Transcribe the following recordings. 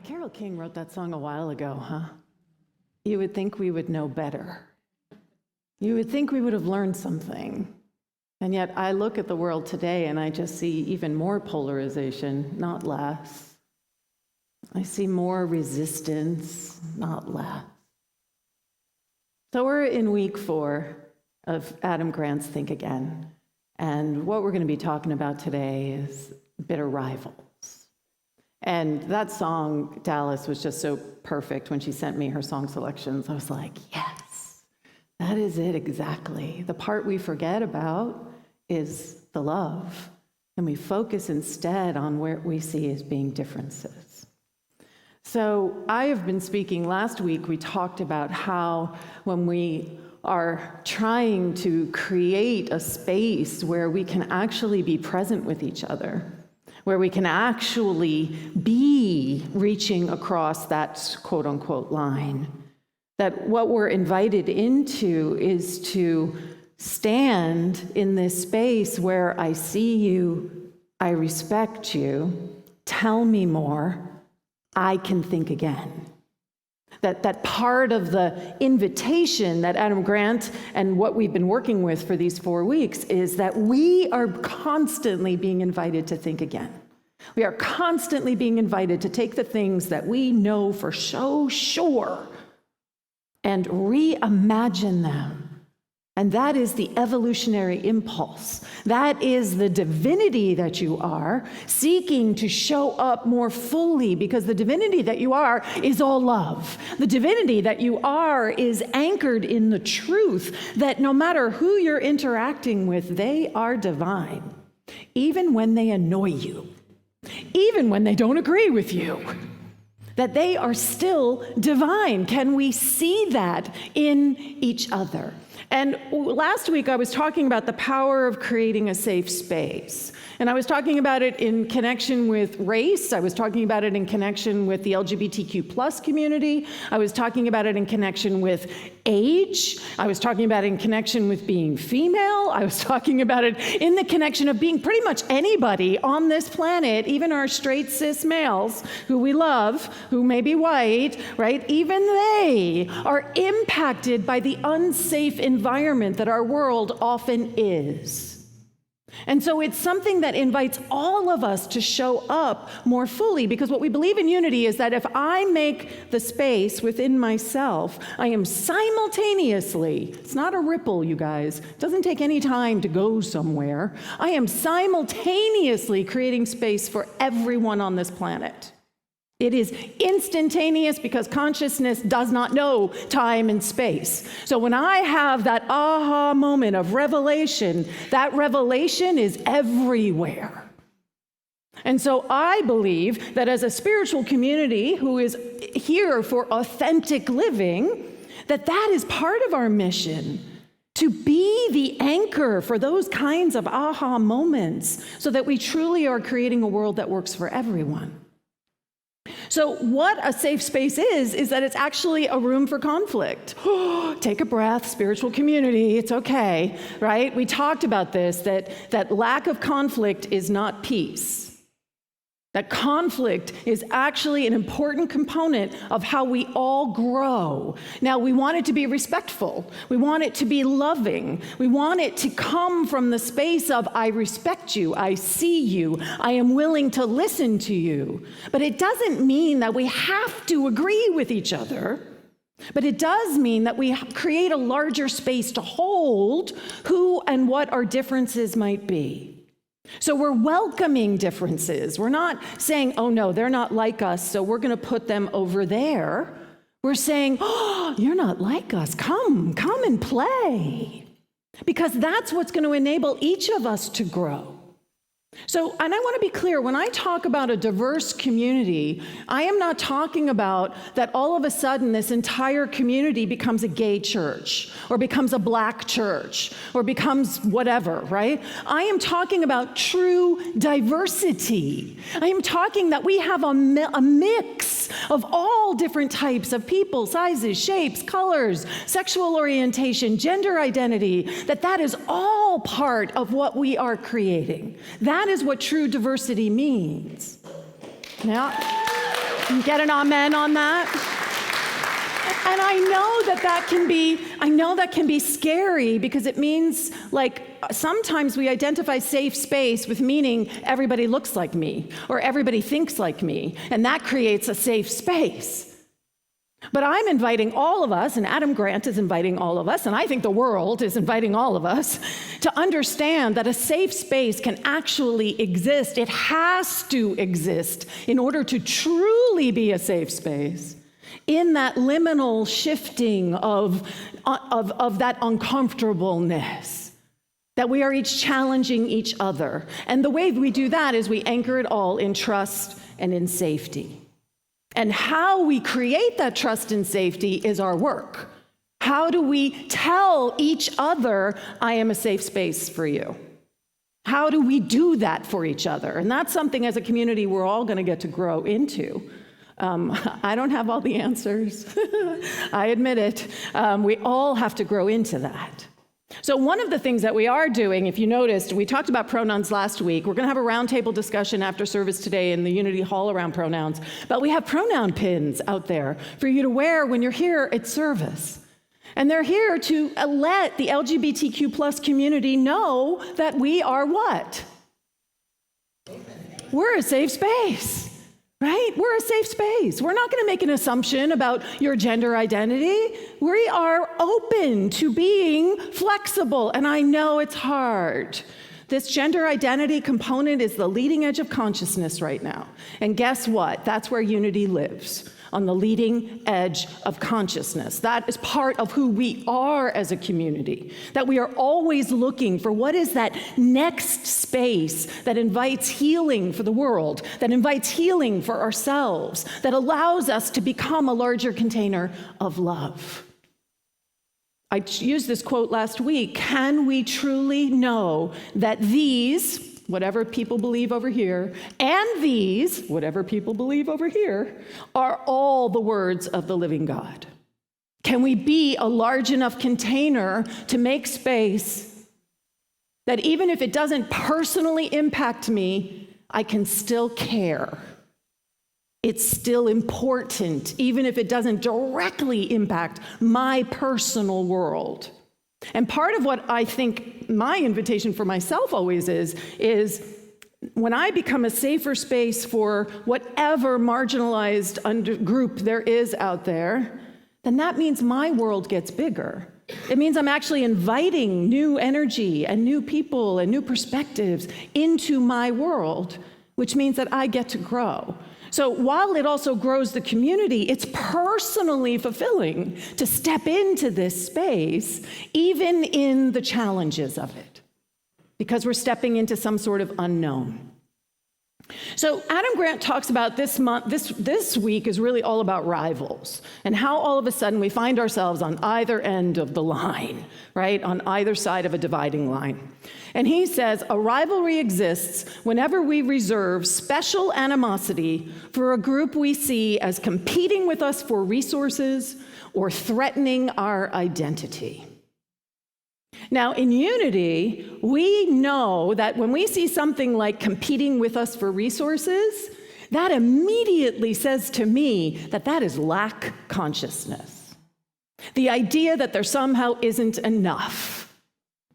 Carole King wrote that song a while ago, huh? You would think we would know better. You would think we would have learned something. And yet I look at the world today and I just see even more polarization, not less. I see more resistance, not less. So we're in week 4 of Adam Grant's Think Again. And what we're going to be talking about today is bitter rivals. And that song, Dallas, was just so perfect when she sent me her song selections. I was like, yes, that is it exactly. The part we forget about is the love. And we focus instead on where we see as being differences. So I have been speaking, last week we talked about how when we are trying to create a space where we can actually be present with each other, where we can actually be reaching across that quote unquote line, that what we're invited into is to stand in this space where I see you, I respect you, tell me more, I can think again. That part of the invitation that Adam Grant and what we've been working with for these 4 weeks is that we are constantly being invited to think again. We are constantly being invited to take the things that we know for so sure and reimagine them. And that is the evolutionary impulse. That is the divinity that you are seeking to show up more fully, because the divinity that you are is all love. The divinity that you are is anchored in the truth that no matter who you're interacting with, they are divine, even when they annoy you, even when they don't agree with you, that they are still divine. Can we see that in each other? And last week I was talking about the power of creating a safe space. And I was talking about it in connection with race. I was talking about it in connection with the LGBTQ plus community. I was talking about it in connection with age. I was talking about it in connection with being female. I was talking about it in the connection of being pretty much anybody on this planet, even our straight cis males who we love, who may be white, right? Even they are impacted by the unsafe environment that our world often is. And so it's something that invites all of us to show up more fully, because what we believe in unity is that if I make the space within myself, I am simultaneously, it's not a ripple, you guys, it doesn't take any time to go somewhere, I am simultaneously creating space for everyone on this planet. It is instantaneous because consciousness does not know time and space. So when I have that aha moment of revelation, that revelation is everywhere. And so I believe that as a spiritual community who is here for authentic living, that is part of our mission, to be the anchor for those kinds of aha moments so that we truly are creating a world that works for everyone. So what a safe space is that it's actually a room for conflict. Take a breath, spiritual community, it's okay, right? We talked about this, that lack of conflict is not peace. That conflict is actually an important component of how we all grow. Now, we want it to be respectful. We want it to be loving. We want it to come from the space of, I respect you, I see you, I am willing to listen to you. But it doesn't mean that we have to agree with each other. But it does mean that we create a larger space to hold who and what our differences might be. So we're welcoming differences. We're not saying, oh no, they're not like us, so we're going to put them over there. We're saying, oh, you're not like us. Come and play. Because that's what's going to enable each of us to grow. So, and I want to be clear, when I talk about a diverse community, I am not talking about that all of a sudden this entire community becomes a gay church, or becomes a black church, or becomes whatever, right? I am talking about true diversity. I am talking that we have a mix of all different types of people, sizes, shapes, colors, sexual orientation, gender identity, that is all part of what we are creating. That is what true diversity means. Now, Get an amen on that? And I know that can be scary, because it means, like, sometimes we identify safe space with meaning everybody looks like me or everybody thinks like me, and that creates a safe space. But I'm inviting all of us, and Adam Grant is inviting all of us, and I think the world is inviting all of us to understand that a safe space can actually exist. It has to exist in order to truly be a safe space, in that liminal shifting of that uncomfortableness, that we are each challenging each other. And the way we do that is we anchor it all in trust and in safety. And how we create that trust and safety is our work. How do we tell each other, I am a safe space for you? How do we do that for each other? And that's something as a community we're all going to get to grow into. I don't have all the answers. I admit it. We all have to grow into that. So one of the things that we are doing, if you noticed, we talked about pronouns last week. We're going to have a roundtable discussion after service today in the Unity Hall around pronouns. But we have pronoun pins out there for you to wear when you're here at service. And they're here to let the LGBTQ plus community know that we are what? We're a safe space. Right? We're a safe space. We're not going to make an assumption about your gender identity. We are open to being flexible, and I know it's hard. This gender identity component is the leading edge of consciousness right now. And guess what? That's where Unity lives, on the leading edge of consciousness. That is part of who we are as a community, that we are always looking for what is that next space that invites healing for the world, that invites healing for ourselves, that allows us to become a larger container of love. I used this quote last week. Can we truly know that these, whatever people believe over here, and these, whatever people believe over here, are all the words of the living God? Can we be a large enough container to make space that even if it doesn't personally impact me, I can still care? It's still important, even if it doesn't directly impact my personal world. And part of what I think my invitation for myself always is when I become a safer space for whatever marginalized group there is out there, then that means my world gets bigger. It means I'm actually inviting new energy and new people and new perspectives into my world, which means that I get to grow. So while it also grows the community, it's personally fulfilling to step into this space, even in the challenges of it, because we're stepping into some sort of unknown. So Adam Grant talks about this week is really all about rivals, and how all of a sudden we find ourselves on either end of the line, right? On either side of a dividing line. And he says, a rivalry exists whenever we reserve special animosity for a group we see as competing with us for resources or threatening our identity. Now, in Unity, we know that when we see something like competing with us for resources, that immediately says to me that that is lack consciousness. The idea that there somehow isn't enough.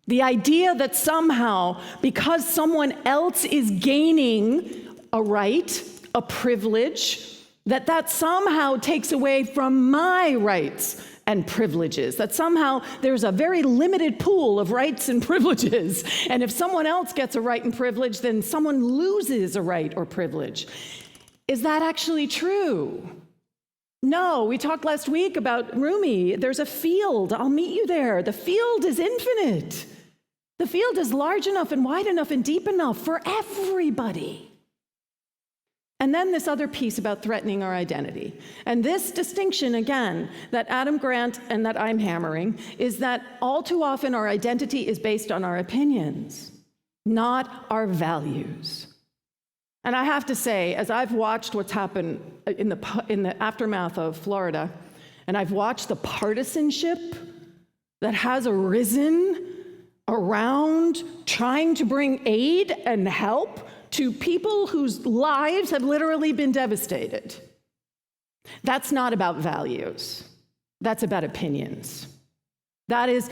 The idea that somehow, because someone else is gaining a right, a privilege, that somehow takes away from my rights and privileges, that somehow there's a very limited pool of rights and privileges, and if someone else gets a right and privilege, then someone loses a right or privilege. Is that actually true? No, we talked last week about Rumi. There's a field. I'll meet you there. The field is infinite. The field is large enough and wide enough and deep enough for everybody. And then this other piece about threatening our identity. And this distinction, again, that Adam Grant and that I'm hammering, is that all too often our identity is based on our opinions, not our values. And I have to say, as I've watched what's happened in the aftermath of Florida, and I've watched the partisanship that has arisen around trying to bring aid and help to people whose lives have literally been devastated. That's not about values. That's about opinions. That is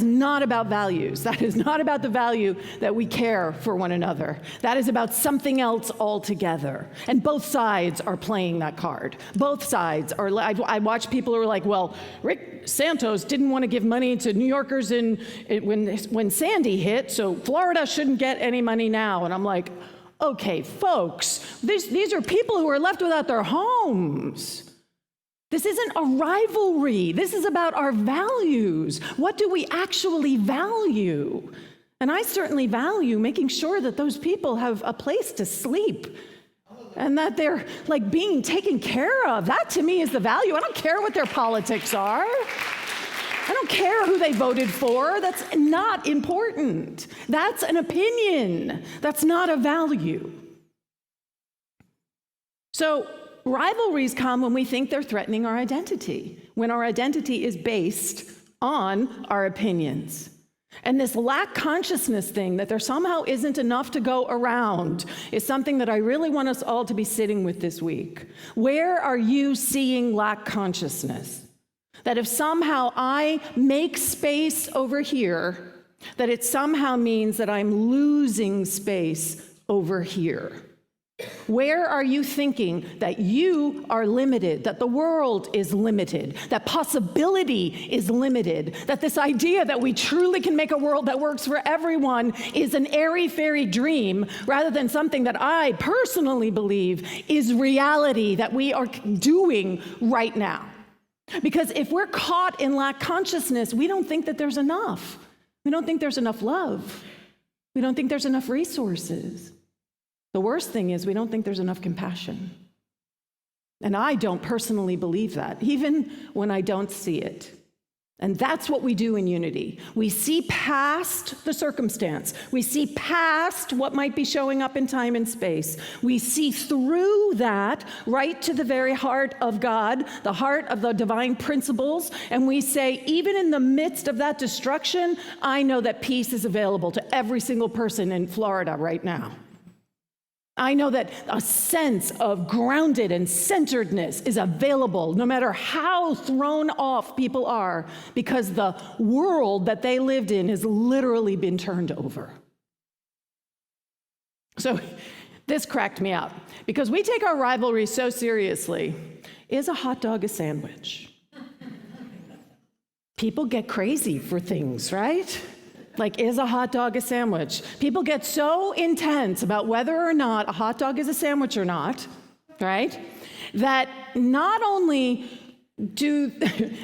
not about values. That is not about the value that we care for one another. That is about something else altogether. And both sides are playing that card. Both sides are. I watch people who are like, well, Rick Santos didn't want to give money to New Yorkers when Sandy hit, so Florida shouldn't get any money now. And I'm like, okay, folks, these are people who are left without their homes. This isn't a rivalry. This is about our values. What do we actually value? And I certainly value making sure that those people have a place to sleep and that they're like being taken care of. That to me is the value. I don't care what their politics are. I don't care who they voted for. That's not important. That's an opinion. That's not a value. So rivalries come when we think they're threatening our identity, when our identity is based on our opinions. And this lack consciousness thing, that there somehow isn't enough to go around, is something that I really want us all to be sitting with this week. Where are you seeing lack consciousness? That if somehow I make space over here, that it somehow means that I'm losing space over here. Where are you thinking that you are limited, that the world is limited, that possibility is limited, that this idea that we truly can make a world that works for everyone is an airy-fairy dream, rather than something that I personally believe is reality that we are doing right now? Because if we're caught in lack consciousness, we don't think that there's enough. We don't think there's enough love. We don't think there's enough resources. The worst thing is we don't think there's enough compassion. And I don't personally believe that, even when I don't see it. And that's what we do in unity. We see past the circumstance. We see past what might be showing up in time and space. We see through that right to the very heart of God, the heart of the divine principles, and we say, even in the midst of that destruction, I know that peace is available to every single person in Florida right now. I know that a sense of grounded and centeredness is available no matter how thrown off people are, because the world that they lived in has literally been turned over. So this cracked me up, because we take our rivalry so seriously. Is a hot dog a sandwich? People get crazy for things, right? Like, is a hot dog a sandwich? People get so intense about whether or not a hot dog is a sandwich or not, right? That not only do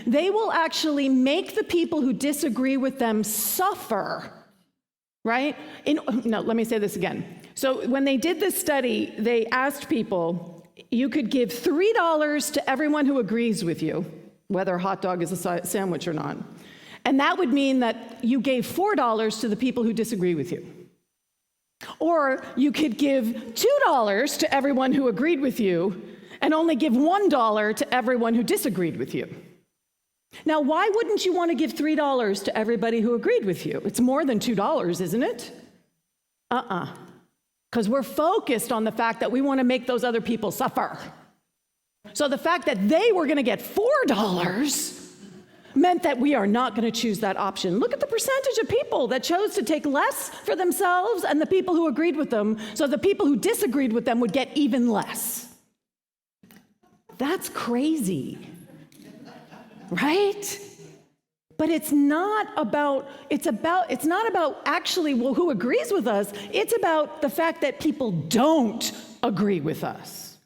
they will actually make the people who disagree with them suffer, right? No, let me say this again. So when they did this study, they asked people, you could give $3 to everyone who agrees with you, whether a hot dog is a sandwich or not. And that would mean that you gave $4 to the people who disagree with you. Or you could give $2 to everyone who agreed with you and only give $1 to everyone who disagreed with you. Now, why wouldn't you want to give $3 to everybody who agreed with you? It's more than $2, isn't it? Because we're focused on the fact that we want to make those other people suffer. So the fact that they were going to get $4 meant that we are not going to choose that option. Look at the percentage of people that chose to take less for themselves and the people who agreed with them, so the people who disagreed with them would get even less. That's crazy, right? But it's not about actually, well, who agrees with us. It's about the fact that people don't agree with us.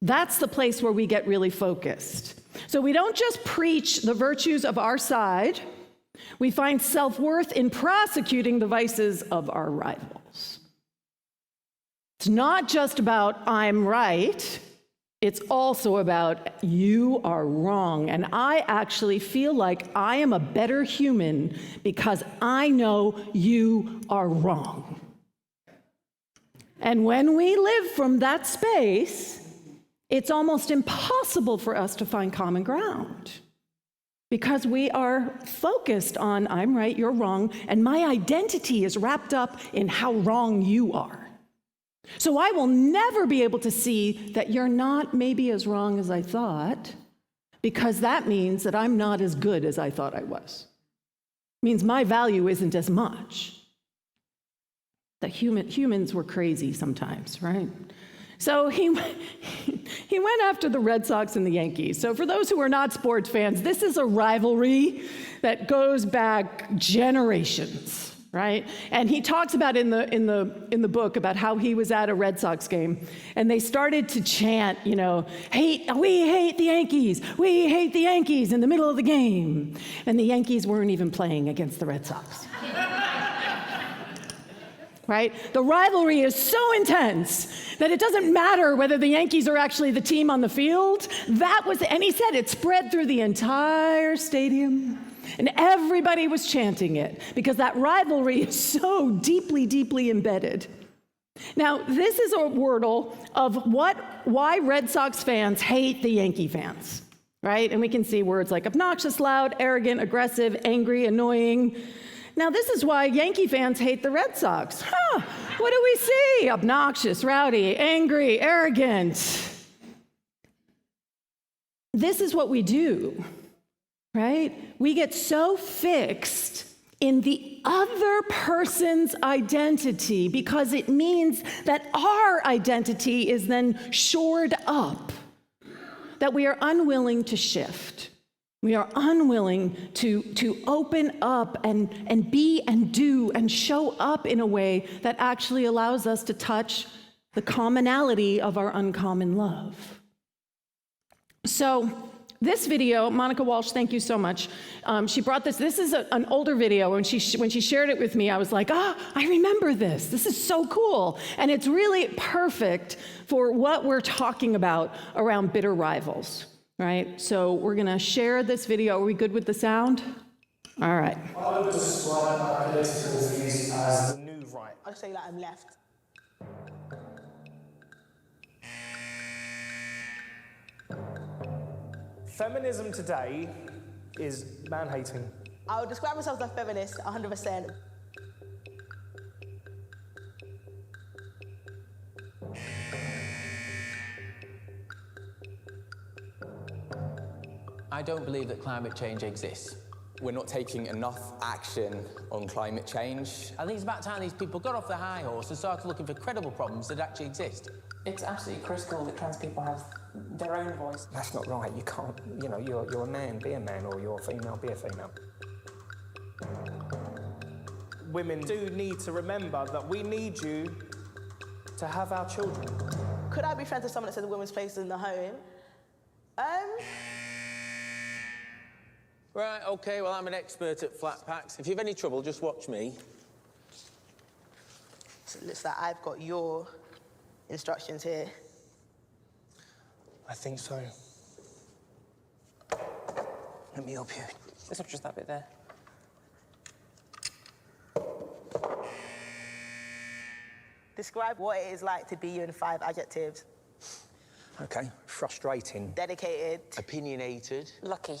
That's the place where we get really focused. So we don't just preach the virtues of our side. We find self-worth in prosecuting the vices of our rivals. It's not just about I'm right. It's also about you are wrong. And I actually feel like I am a better human because I know you are wrong. And when we live from that space, it's almost impossible for us to find common ground, because we are focused on I'm right, you're wrong, and my identity is wrapped up in how wrong you are. So I will never be able to see that you're not maybe as wrong as I thought, because that means that I'm not as good as I thought I was. It means my value isn't as much. That humans were crazy sometimes, right? So he went after the Red Sox and the Yankees. So for those who are not sports fans, this is a rivalry that goes back generations, right? And he talks about in the book about how he was at a Red Sox game, and they started to chant, we hate the Yankees, we hate the Yankees in the middle of the game. And the Yankees weren't even playing against the Red Sox. Right? The rivalry is so intense that it doesn't matter whether the Yankees are actually the team on the field. And he said it spread through the entire stadium, and everybody was chanting it because that rivalry is so deeply, deeply embedded. Now, this is a wordle of why Red Sox fans hate the Yankee fans, right? And we can see words like obnoxious, loud, arrogant, aggressive, angry, annoying. Now, this is why Yankee fans hate the Red Sox. What do we see? Obnoxious, rowdy, angry, arrogant. This is what we do, right? We get so fixed in the other person's identity because it means that our identity is then shored up, that we are unwilling to shift. We are unwilling to open up and be and do and show up in a way that actually allows us to touch the commonality of our uncommon love. So this video, Monica Walsh, thank you so much. She brought this. This is an older video. When she shared it with me, I was like, I remember this. This is so cool. And it's really perfect for what we're talking about around bitter rivals. Right, so we're gonna share this video. Are we good with the sound? All right. I would describe my political views as the new right. I'd say that I'm left. Feminism today is man-hating. I would describe myself as a feminist, 100%. I don't believe that climate change exists. We're not taking enough action on climate change. I think it's about time these people got off the high horse and started looking for credible problems that actually exist. It's absolutely critical that trans people have their own voice. That's not right. You can't, you're a man, be a man, or you're a female, be a female. Women do need to remember that we need you to have our children. Could I be friends with someone that says a woman's place is in the home? Right, okay, well, I'm an expert at flat packs. If you have any trouble, just watch me. So it looks like I've got your instructions here. I think so. Let me help you. It's not just that bit there. Describe what it is like to be you in 5 adjectives. Okay, frustrating. Dedicated. Opinionated. Lucky.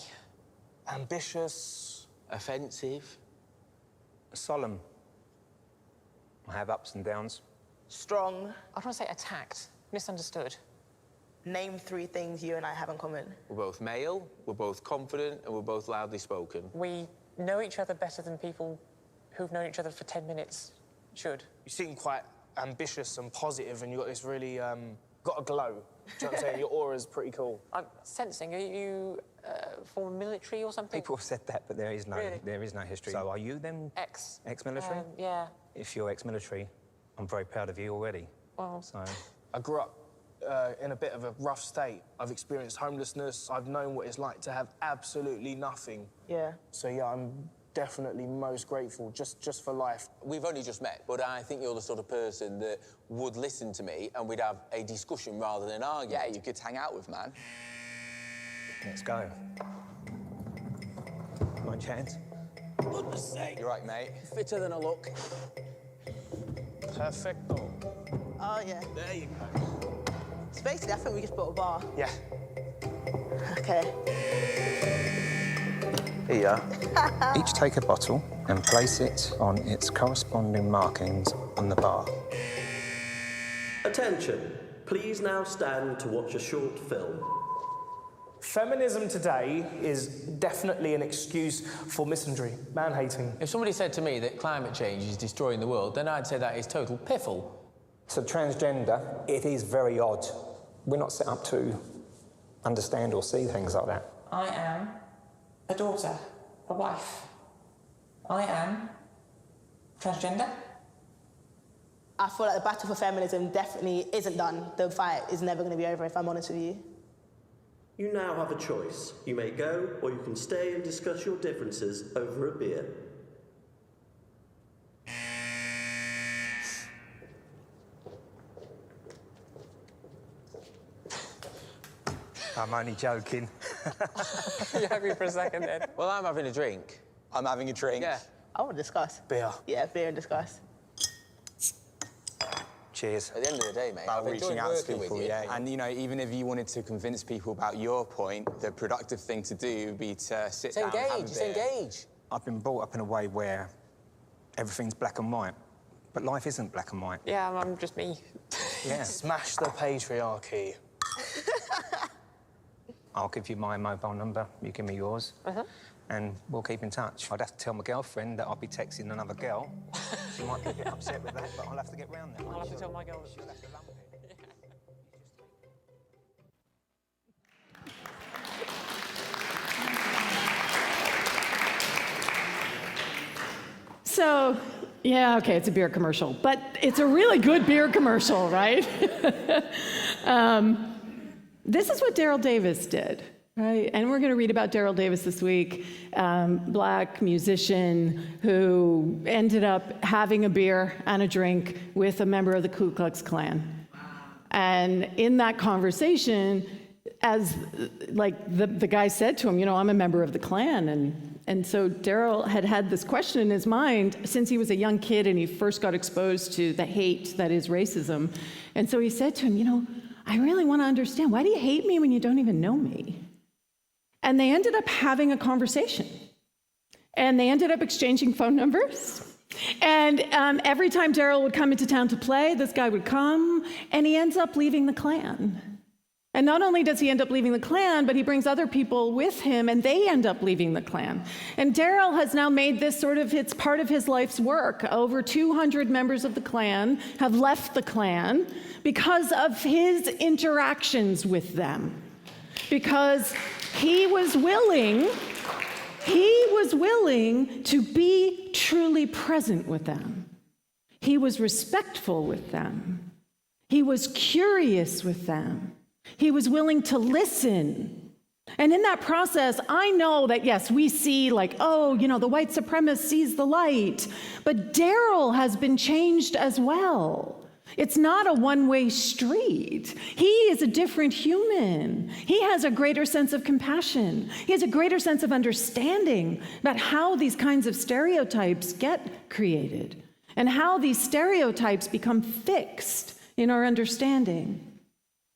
Ambitious. Offensive. Solemn. I have ups and downs. Strong. I want to say attacked, misunderstood. Name 3 things you and I have in common. We're both male, we're both confident, and we're both loudly spoken. We know each other better than people who've known each other for 10 minutes should. You seem quite ambitious and positive, and you've got this really, got a glow. Do you know what I'm saying? Your aura's pretty cool. I'm sensing, are you former military or something? People have said that, but there is no history. So are you then ex-military? Yeah. If you're ex-military, I'm very proud of you already. Well, So I grew up in a bit of a rough state. I've experienced homelessness. I've known what it's like to have absolutely nothing. Yeah. So yeah, I'm definitely most grateful just for life. We've only just met, but I think you're the sort of person that would listen to me and we'd have a discussion rather than argue. Yeah, you could hang out with, man. let's go. My chance. Goodness sake. You're right, mate. Fitter than I look. Perfecto. Oh, yeah. There you go. So basically, I think we just built a bar. Yeah. Okay. Here, each take a bottle and place it on its corresponding markings on the bar. Attention, please now stand to watch a short film. Feminism today is definitely an excuse for misandry, man-hating. If somebody said to me that climate change is destroying the world, then I'd say that is total piffle. So transgender, it is very odd. We're not set up to understand or see things like that. I am a daughter, a wife. I am transgender. I feel like the battle for feminism definitely isn't done. The fight is never going to be over, if I'm honest with you. You now have a choice. You may go, or you can stay and discuss your differences over a beer. I'm only joking. You had me for a second then. Well, I'm having a drink. I'm having a drink. Yeah. I want to discuss. Beer. Yeah, beer and discuss. Cheers. At the end of the day, mate, About I've enjoyed reaching out to working with people, you. yeah. And, you know, even if you wanted to convince people about your point, the productive thing to do would be to sit down and have a Engage, beer. engage. I've been brought up in a way where everything's black and white, but life isn't black and white. Yeah, I'm just me. Yeah. Smash the patriarchy. I'll give you my mobile number, you give me yours, and we'll keep in touch. I'd have to tell my girlfriend that I'll be texting another girl. She might be a bit upset with that, but I'll have to get round that. I'll have to tell my girl. She'll have to lump it. So, yeah, okay, it's a beer commercial, but it's a really good beer commercial, right? This is what Daryl Davis did, right? And we're going to read about Daryl Davis this week, black musician who ended up having a beer and a drink with a member of the Ku Klux Klan. And in that conversation, as like the guy said to him, you know, I'm a member of the Klan, and so Daryl had this question in his mind since he was a young kid and he first got exposed to the hate that is racism. And so he said to him, you know, I really want to understand, why do you hate me when you don't even know me? And they ended up having a conversation. And they ended up exchanging phone numbers. And every time Daryl would come into town to play, this guy would come, and he ends up leaving the Klan. And not only does he end up leaving the Klan, but he brings other people with him, and they end up leaving the Klan. And Daryl has now made this sort of, it's part of his life's work. Over 200 members of the Klan have left the Klan because of his interactions with them. Because he was willing to be truly present with them. He was respectful with them. He was curious with them. He was willing to listen. And in that process, I know that, yes, we see like, oh, you know, the white supremacist sees the light. But Daryl has been changed as well. It's not a one-way street. He is a different human. He has a greater sense of compassion. He has a greater sense of understanding about how these kinds of stereotypes get created and how these stereotypes become fixed in our understanding,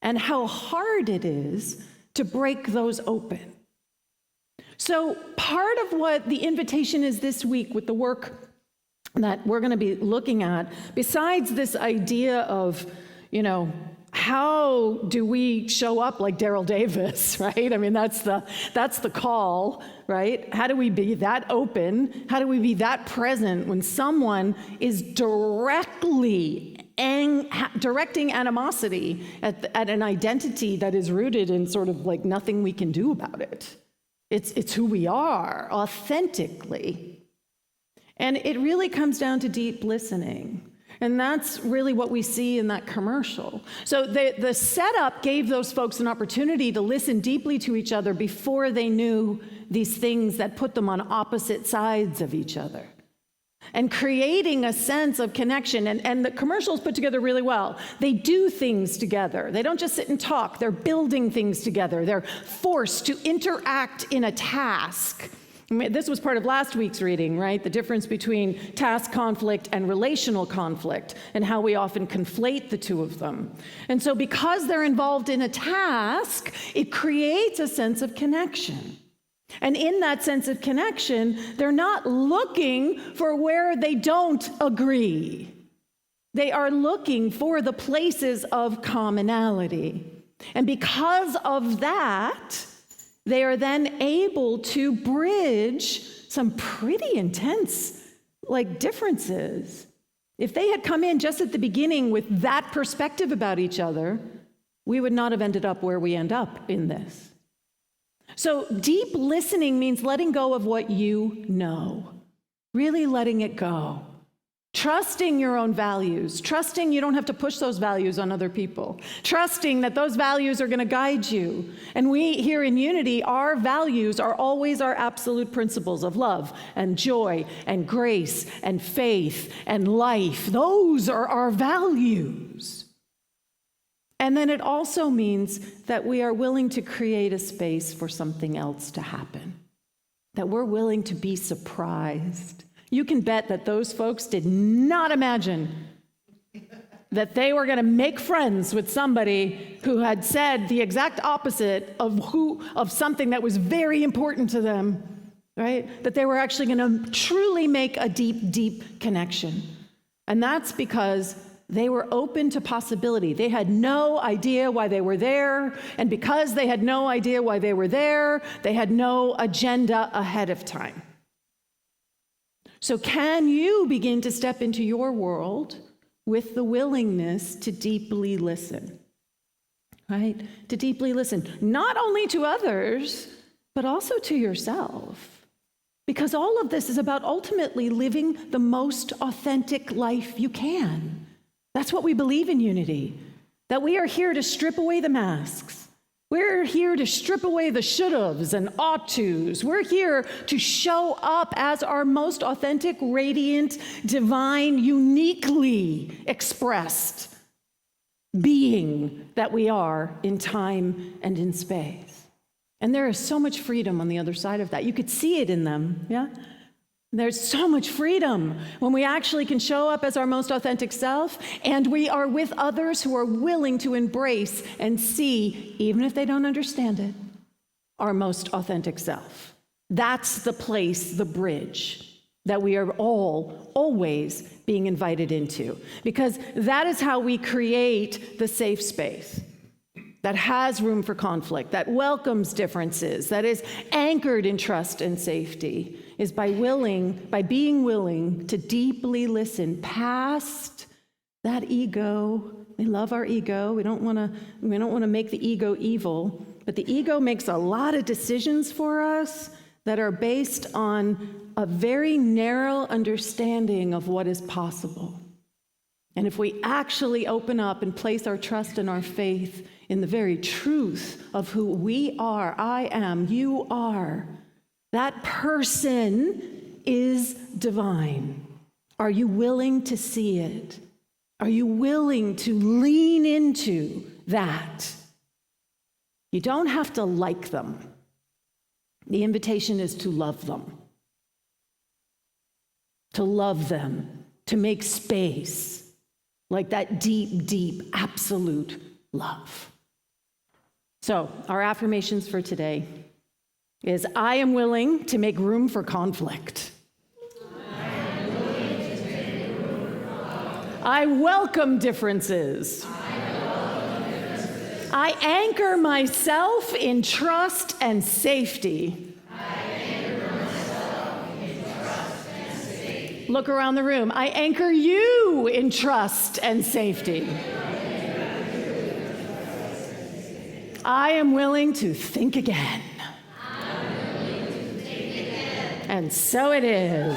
and how hard it is to break those open. So part of what the invitation is this week with the work that we're going to be looking at, besides this idea of, you know, how do we show up like Daryl Davis, right? I mean, that's the call, right? How do we be that open? How do we be that present when someone is directing animosity at an identity that is rooted in sort of like nothing we can do about it? It's who we are authentically. And it really comes down to deep listening. And that's really what we see in that commercial. So the setup gave those folks an opportunity to listen deeply to each other before they knew these things that put them on opposite sides of each other. And creating a sense of connection. And the commercials put together really well. They do things together. They don't just sit and talk. They're building things together. They're forced to interact in a task. I mean, this was part of last week's reading, right? The difference between task conflict and relational conflict, and how we often conflate the two of them. And so because they're involved in a task, it creates a sense of connection. And in that sense of connection, they're not looking for where they don't agree. They are looking for the places of commonality. And because of that, they are then able to bridge some pretty intense, differences. If they had come in just at the beginning with that perspective about each other, we would not have ended up where we end up in this. So deep listening means letting go of what you know, really letting it go. Trusting your own values, trusting you don't have to push those values on other people, trusting that those values are going to guide you. And we here in Unity, our values are always our absolute principles of love and joy and grace and faith and life. Those are our values. And then it also means that we are willing to create a space for something else to happen, that we're willing to be surprised. You can bet that those folks did not imagine that they were going to make friends with somebody who had said the exact opposite of something that was very important to them, right? That they were actually going to truly make a deep, deep connection. And that's because they were open to possibility. They had no idea why they were there, and because they had no idea why they were there, they had no agenda ahead of time. So can you begin to step into your world with the willingness to deeply listen, right? To deeply listen, not only to others, but also to yourself. Because all of this is about ultimately living the most authentic life you can. That's what we believe in Unity, that we are here to strip away the masks. We're here to strip away the should-haves and ought-tos. We're here to show up as our most authentic, radiant, divine, uniquely expressed being that we are in time and in space. And there is so much freedom on the other side of that. You could see it in them, yeah? There's so much freedom when we actually can show up as our most authentic self, and we are with others who are willing to embrace and see, even if they don't understand it, our most authentic self. That's the place, the bridge, that we are all always being invited into, because that is how we create the safe space that has room for conflict, that welcomes differences, that is anchored in trust and safety, is by being willing to deeply listen past that ego. We love our ego. We don't want to make the ego evil, but the ego makes a lot of decisions for us that are based on a very narrow understanding of what is possible. And if we actually open up and place our trust and our faith in the very truth of who we are, I am, you are, that person is divine. Are you willing to see it? Are you willing to lean into that? You don't have to like them. The invitation is to love them. To love them, to make space, like that deep, deep, absolute love. So, our affirmations for today is I am willing to make room for conflict. I welcome differences. I anchor myself in trust and safety. Look around the room. I anchor you in trust and safety. I am willing to think again. And so it is.